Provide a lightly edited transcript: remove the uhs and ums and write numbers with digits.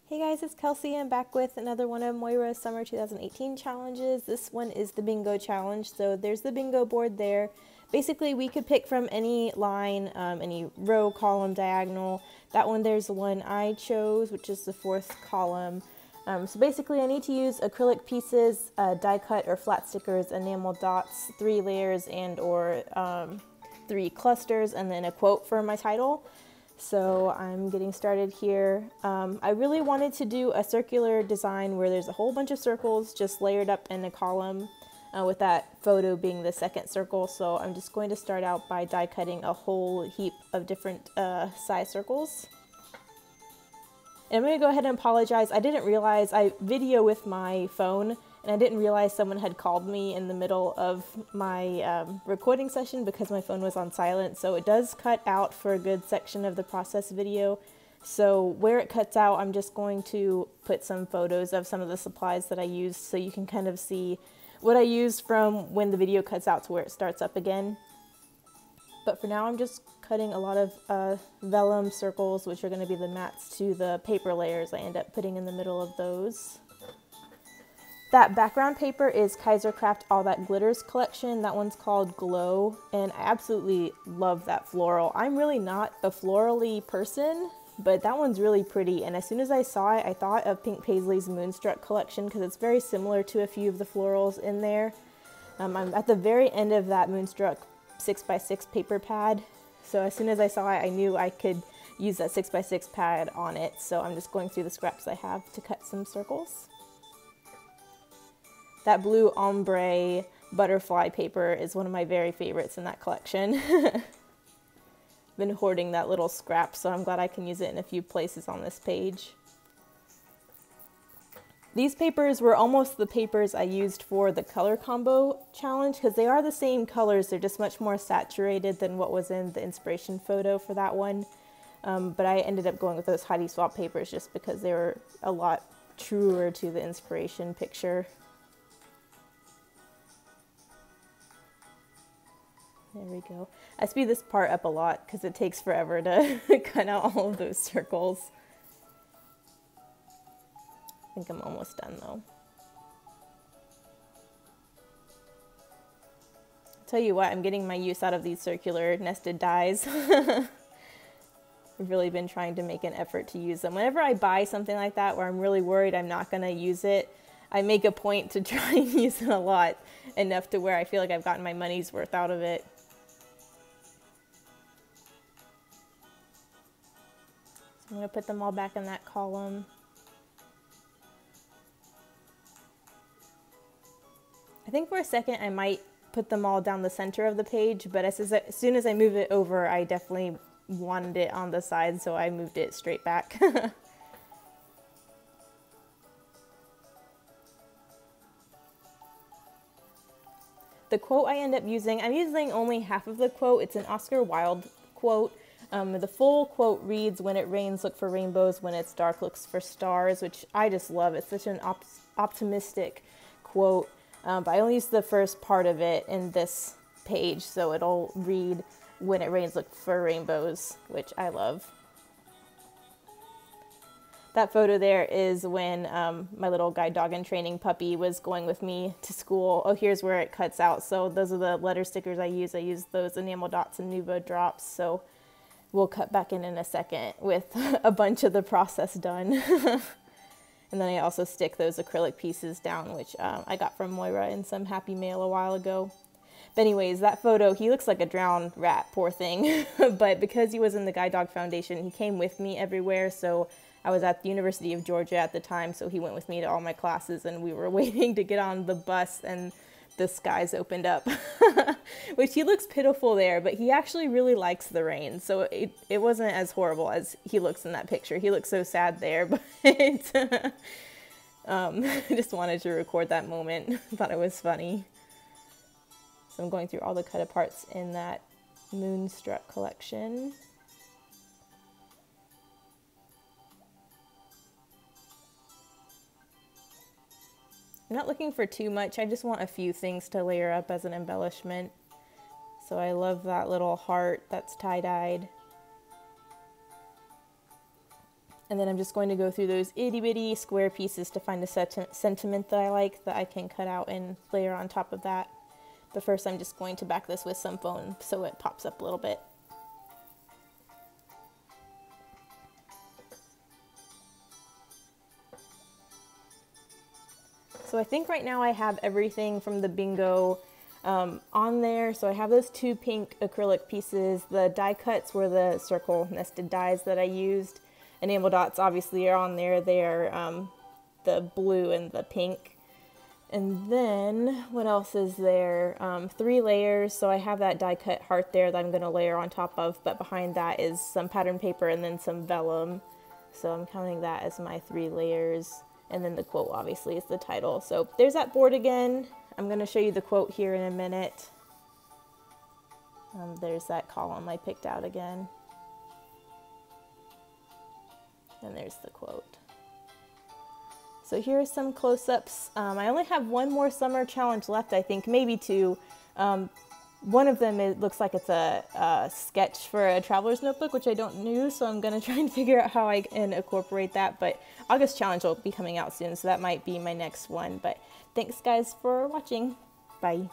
Hey guys, it's Kelsey. I'm back with another one of Moira's Summer 2018 challenges. This one is the bingo challenge. So there's the bingo board there. Basically, we could pick from any line, any row, column, diagonal. That one there's the one I chose, which is the fourth column. So basically, I need to use acrylic pieces, die cut or flat stickers, enamel dots, 3 layers and or 3 clusters, and then a quote for my title. So I'm getting started here. I really wanted to do a circular design where there's a whole bunch of circles just layered up in a column, with that photo being the second circle. So I'm just going to start out by die cutting a whole heap of different size circles. And I'm going to go ahead and apologize. I didn't realize I video with my phone, and I didn't realize someone had called me in the middle of my recording session because my phone was on silent. So it does cut out for a good section of the process video. So where it cuts out, I'm just going to put some photos of some of the supplies that I used so you can kind of see what I used from when the video cuts out to where it starts up again. But for now, I'm just cutting a lot of vellum circles, which are going to be the mats to the paper layers I end up putting in the middle of those. That background paper is Kaisercraft All That Glitters collection. That one's called Glow, and I absolutely love that floral. I'm really not a florally person, but that one's really pretty, and as soon as I saw it, I thought of Pink Paslee's Moonstruck collection because it's very similar to a few of the florals in there. I'm at the very end of that Moonstruck 6x6 paper pad, so as soon as I saw it, I knew I could use that 6x6 pad on it, so I'm just going through the scraps I have to cut some circles. That blue ombre butterfly paper is one of my very favorites in that collection. Been hoarding that little scrap, so I'm glad I can use it in a few places on this page. These papers were almost the papers I used for the color combo challenge because they are the same colors, they're just much more saturated than what was in the inspiration photo for that one. But I ended up going with those Heidi Swap papers just because they were a lot truer to the inspiration picture. There we go. I speed this part up a lot because it takes forever to cut out all of those circles. I think I'm almost done though. I'll tell you what, I'm getting my use out of these circular nested dies. I've really been trying to make an effort to use them. Whenever I buy something like that where I'm really worried I'm not going to use it, I make a point to try and use it a lot, enough to where I feel like I've gotten my money's worth out of it. I'm going to put them all back in that column. I think for a second I might put them all down the center of the page, but as soon as I move it over, I definitely wanted it on the side, so I moved it straight back. The quote I end up using, I'm using only half of the quote. It's an Oscar Wilde quote. The full quote reads, "When it rains, look for rainbows. When it's dark, look for stars," which I just love. It's such an optimistic quote. But I only used the first part of it in this page, so it'll read, "When it rains, look for rainbows," which I love. That photo there is when my little guide dog in training puppy was going with me to school. Oh, here's where it cuts out. So those are the letter stickers I use. I use those enamel dots and Nuvo drops. So we'll cut back in a second with a bunch of the process done. And then I also stick those acrylic pieces down, which I got from Moira in some Happy Mail a while ago. But anyways, that photo, he looks like a drowned rat, poor thing. But because he was in the Guide Dog Foundation, he came with me everywhere. So I was at the University of Georgia at the time, so he went with me to all my classes, and we were waiting to get on the bus, and the skies opened up. Which he looks pitiful there, but he actually really likes the rain, so it wasn't as horrible as he looks in that picture. He looks so sad there, but I just wanted to record that moment. Thought it was funny. So I'm going through all the cut aparts in that Moonstruck collection. I'm not looking for too much. I just want a few things to layer up as an embellishment. So I love that little heart that's tie-dyed. And then I'm just going to go through those itty bitty square pieces to find a sentiment that I like that I can cut out and layer on top of that. But first I'm just going to back this with some foam so it pops up a little bit. So I think right now I have everything from the bingo on there. So I have those 2 pink acrylic pieces. The die cuts were the circle nested dies that I used. Enamel dots obviously are on there. They are the blue and the pink. And then what else is there? 3 layers. So I have that die cut heart there that I'm going to layer on top of, but behind that is some pattern paper and then some vellum. So I'm counting that as my 3 layers. And then the quote obviously is the title. So there's that board again. I'm going to show you the quote here in a minute. There's that column I picked out again. And there's the quote. So here's some close-ups. I only have 1 more summer challenge left, I think, maybe 2. One of them, it looks like it's a sketch for a traveler's notebook, which I don't use, so I'm going to try and figure out how I can incorporate that. But August challenge will be coming out soon, so that might be my next one. But thanks, guys, for watching. Bye.